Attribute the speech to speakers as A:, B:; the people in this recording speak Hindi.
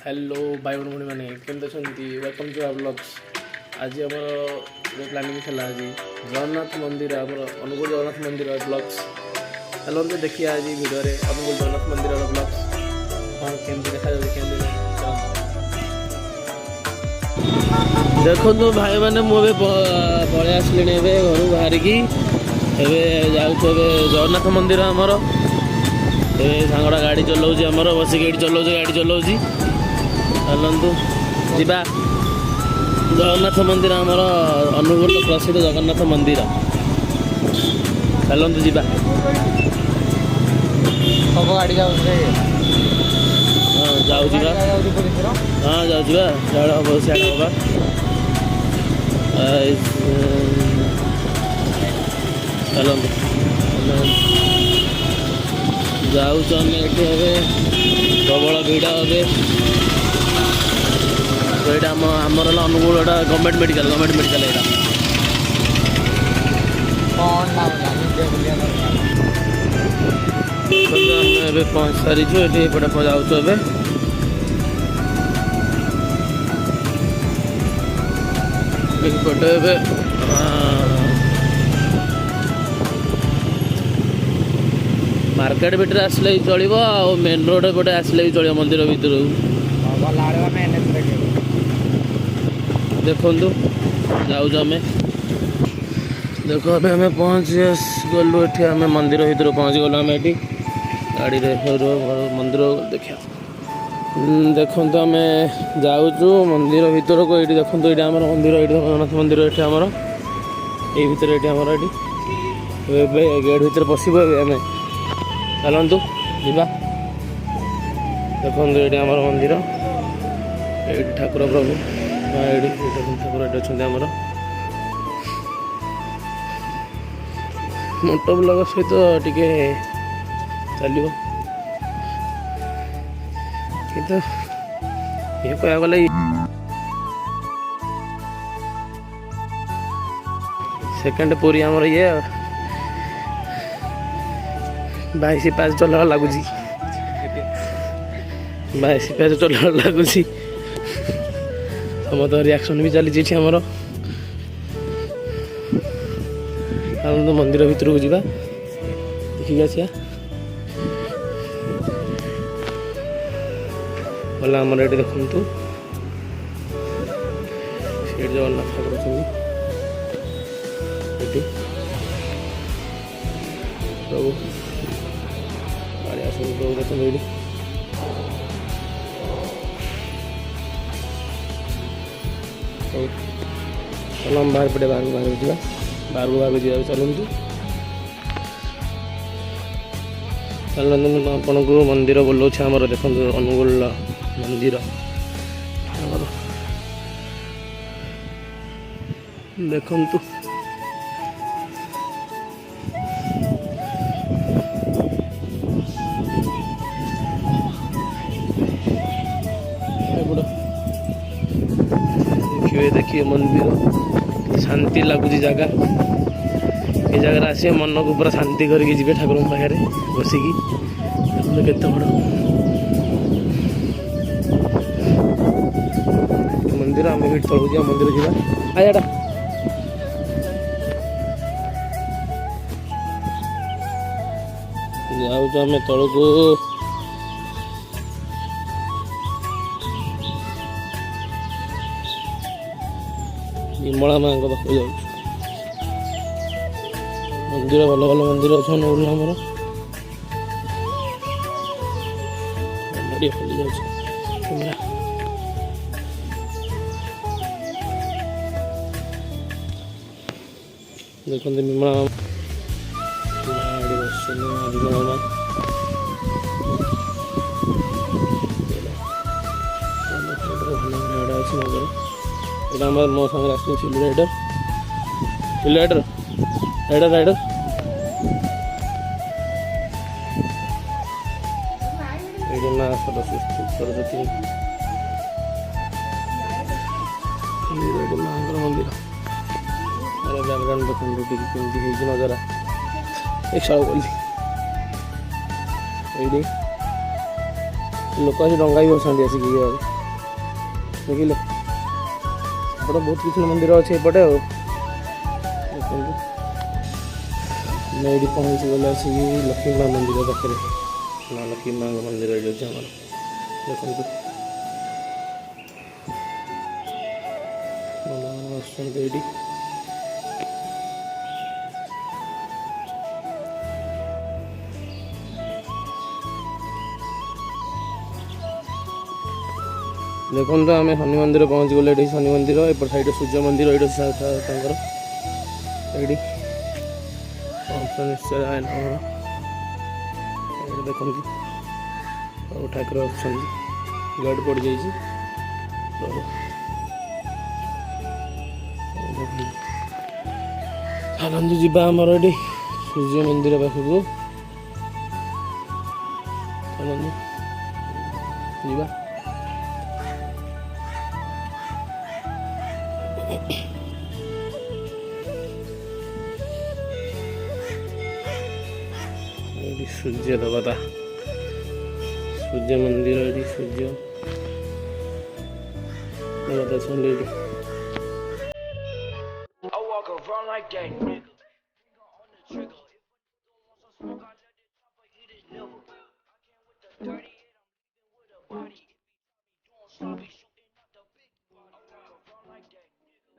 A: हेलो भाई भौणी मैंने केमती अच्छा वेलकम टू आवर ब्लॉग्स। आज आम प्लानिंग था आज जगन्नाथ मंदिर आम अनुगुल जगन्नाथ मंदिर ब्लॉग्स चलते देखिए आज भिडियो अनुगुल जगन्नाथ मंदिर ब्लॉग्स हाँ केमती देखा देखो भाई मैंने मुझे पलि आसली घर बाहर की जगन्नाथ मंदिर आमर सांगड़ा गाड़ी चलाऊँ आमर बसिक चलाऊँ गाड़ी चलाऊँ चलतु जीवा जगन्नाथ मंदिर आमर अनुगुल प्रसिद्ध जगन्नाथ मंदिर चलतु जीवा
B: सब गाड़ी जाऊ
A: हाँ जाऊँ हाँ जाऊँ सियाड़े हम सियाड़े हवा चलतु जाऊँ ये प्रबल भिड़ हे तो यहाँ आमर अनुगुल गवर्नमेंट मेडिकल यहाँ आम पहुँच सारी ये जाऊँ ए मार्केट भितर आसले ही चलो आ मेन रोड पटे आसले भी चलो मंदिर भितर देखु जाऊँ आम देख आम पहुँच गलु ये आम मंदिर भर पहुँच गलु आम ये गाड़ी मंदिर देखा देखु आम जाऊँ मंदिर भर को ये देखो ये आम मंदिर ये जगन्नाथ मंदिर ये आमर ये भर ये आमर ये गेट भर पशु आम चलतु जा देखो ये आमर मंदिर ये ठाकुर प्रभु ये ठाकुर ये अच्छा आमर मोटो ब्लॉग सहित टिके चलो कि ये कह गले सेकेंड पूरी आमर ये 22 पास चलवा लगुच 22 पास चलवा लगुच समस्त रिएक्शन भी चली आमर तो मंदिर भर को जा देखिए आसिया बोला आमर ये देखु जगन्नाथ ठाकुर प्रभु प्रभु देखो ये चलो हम बाहर पटे बाहर जा बाहर जा चलतु चलतु आपन को मंदिर बोलो आमर देखो अनुगुल मंदिर देखु देखिए मंदिर शांति लगुच जगह ये जगह आस मन को पूरा शांति करके जी ठाकुर पाखे बसिकी केते बड़ मंदिर आम भी तलू जा मंदिर जा आयाटा जाऊँ आम तल को विमला माँ पाख जा मंदिर भल भल मंदिर अच्छा अनुगुल आमर खोली जा देखते विमला विमला माँ भल अच्छे ये मो सागर आस राइडर राइडर राइडर राइडर ये ना सरस्वती माँ मंदिर अरे बैकग्राउंड देखते कमी नजारा एक साल बोली ये लोक डंगा भी बसती आसिक देखिले एपटे बहुत किसी मंदिर अच्छे एपटे आ मैं ये पहुँची गला लक्ष्मी माँ मंदिर पाखे माँ लक्ष्मी माँ मंदिर ये देखो ये देखो तो आम शनि मंदिर पहुँच गले ये शनि मंदिर एपट साइड सूर्य मंदिर ये निश्चय देखो सब ठाकुर अच्छा गेट पड़ जाइए चलतु जा आमर ये सूर्य मंदिर पाखक चलतु जा सूर्य देवता सूर्य मंदिर ये सूर्य देवता सुन